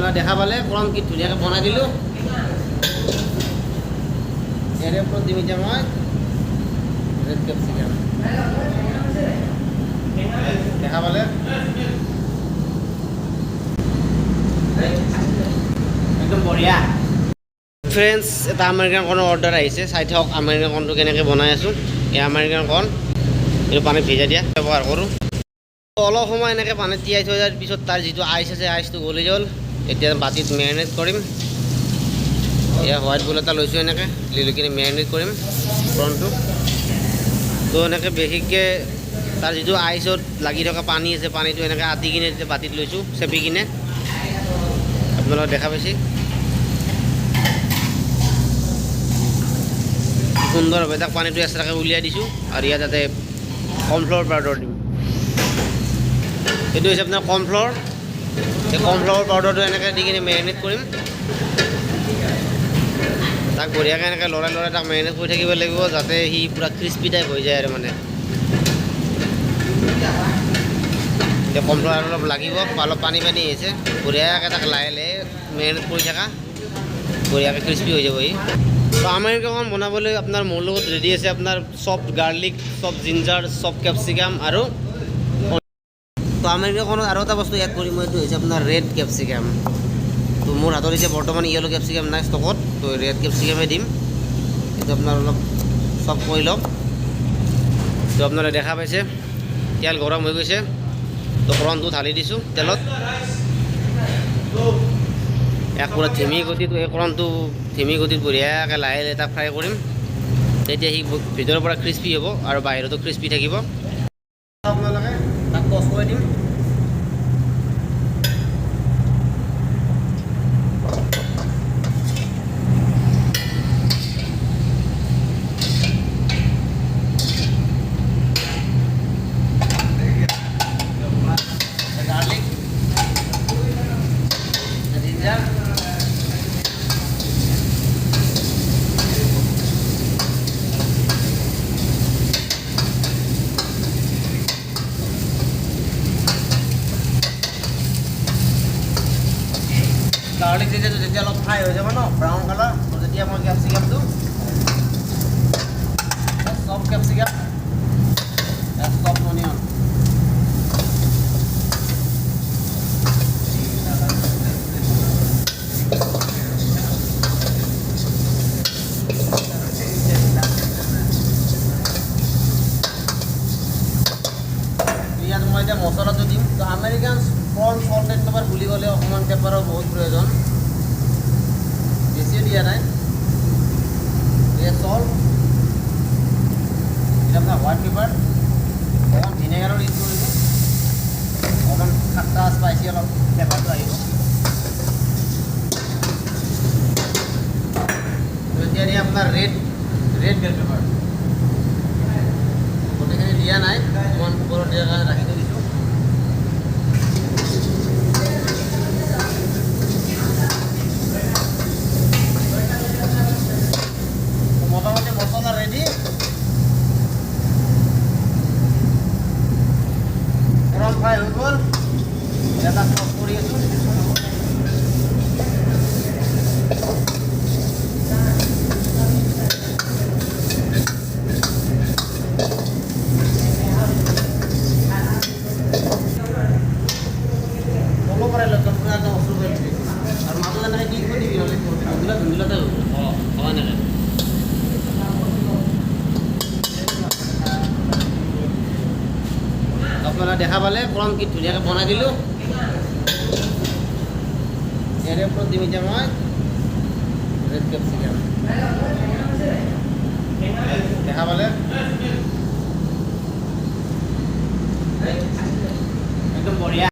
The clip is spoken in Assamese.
আপনাৰা দেখা পালে কলম কি ধুনীয়াকৈ বনাই দিলোঁ। ইয়াৰে ওপৰত দিম এতিয়া মই ৰেড কেপচিকাম। দেখা পালে একদম বঢ়িয়া। ফ্ৰেণ্ডছ, এটা আমেৰিকান কৰ্ণৰ অৰ্ডাৰ আহিছে। চাই থাকক আমেৰিকান কৰ্ণটো কেনেকৈ বনাই আছোঁ। এই আমেৰিকান কৰ্ণ এইটো পানীত ভিজাই দিয়া ব্যৱহাৰ কৰোঁ। অলপ সময় এনেকৈ পানীত তিয়াই থৈ যোৱাৰ পিছত তাৰ যিটো আইচ আছে আইচটো গলি গ'ল। এতিয়া বাতিত মেৰিনেট কৰিম। এয়া হোৱাইট বল এটা লৈছোঁ, এনেকৈ লৈ কিনে মেৰিনেট কৰিম কৰ্ণটো। তো এনেকৈ বিশেষকৈ তাৰ যিটো আইচত লাগি থকা পানী আছে, পানীটো এনেকৈ আতি কিনে এতিয়া বাতিত লৈছোঁ, চেপি কিনে। আপোনালোকে দেখা পাইছে সুন্দৰভাৱে তাক পানীটো এক্সট্ৰাকৈ উলিয়াই দিছোঁ। আৰু ইয়াত তাতে কৰ্ণফ্লাৱাৰ পাউডাৰ দিম। এইটো হৈছে আপোনাৰ কৰ্ণফ্লাৱাৰ। এই কৰ্ণফ্লাৱাৰ পাউডাৰটো এনেকৈ দি কিনে মেৰিনেট কৰিম। তাক বঢ়িয়াকৈ এনেকৈ লৰাই লৰাই তাক মেৰিনেট কৰি থাকিব লাগিব, যাতে সি পূৰা ক্ৰিস্পি টাইপ হৈ যায় আৰু মানে। এতিয়া কৰ্ণফ্লাৱাৰ অলপ লাগিব, অলপ পানী পানী আহিছে। বঢ়িয়াকৈ তাক লাহে লাহে মেৰিনেট কৰি থাকা, বঢ়িয়াকৈ ক্ৰিস্পি হৈ যাব সি। তো আমেৰিকাখন বনাবলৈ আপোনাৰ মোৰ লগত ৰেডি আছে আপোনাৰ soft garlic, soft ginger, soft capsicum আৰু তো আমেৰিকাখনত আৰু এটা বস্তু এড কৰিম মই, এইটো হৈছে আপোনাৰ ৰেড কেপচিকাম। তো মোৰ হাতত এতিয়া বৰ্তমান য়েলো কেপচিকাম নাই ষ্টকত, তো ৰেড কেপচিকামে দিম। এইটো আপোনাৰ অলপ চফ্ট কৰি লওক। তো আপোনালোকে দেখা পাইছে তেল গৰম হৈ গৈছে। তো কৰ্ণটো ঢালি দিছোঁ তেলত। এক পূৰা ধিমি গতিত এই কৰ্ণটো ধিমি গতিত বঢ়িয়াকৈ লাহে লাহে তাক ফ্ৰাই কৰিম। তেতিয়া সি ভিতৰৰ পৰা ক্ৰিস্পি হ'ব আৰু বাহিৰতো ক্ৰিস্পি থাকিব। আপোনালোকে তাক টচ কৰি দিম। গাৰ্লিক, জিঞ্জাৰ, গাৰ্লিক যেতিয়া অলপ ফ্ৰাই হৈ যাব ন, ব্ৰাউন কালাৰ, তেতিয়া মই কেপচিকামটো চফ্ট কেপচিকাম, চফ্ট অনিয়ন ইয়াত মই এতিয়া মছলাটো দিম। তো আমেৰিকান কৰ্ণ সল্টেড পেপাৰ বুলি ক'লে অকণমান পেপাৰৰ বহুত প্ৰয়োজন, বেছিও দিয়া নাই। এয়া চল্ট, এটা আপোনাৰ হোৱাইট পেপাৰ, অকণমান ভিনেগাৰৰ ইউজ কৰিব, অকণমান খাট্টা স্পাইচি অলপ পেপাৰটো আহিব। তো এতিয়া দিয়ে আপোনাৰ ৰেড বেল পেপাৰ। গোটেইখিনি দিয়া নাই, অকণমান ওপৰত দিয়াৰ কাৰণে ৰাখি থৈ দিছোঁ। মোটামুটি মছলা ৰেডি। গৰম ফ্ৰাই হৈ গ'ল, এটা চফ কৰি আছোঁ। আৰু মাজত এনেকৈ দি থৈ দিবি, নহ'লে ধুন্দুলাতে হ'ব। এনেকৈ আপনারা দেখা পালে কলম কি ধুনীয়াকৈ বনাই দিলোঁ। ইয়াৰে ওপৰত দিম এতিয়া মই ৰেড কেপচিকাম। দেখা পালে একদম বঢ়িয়া।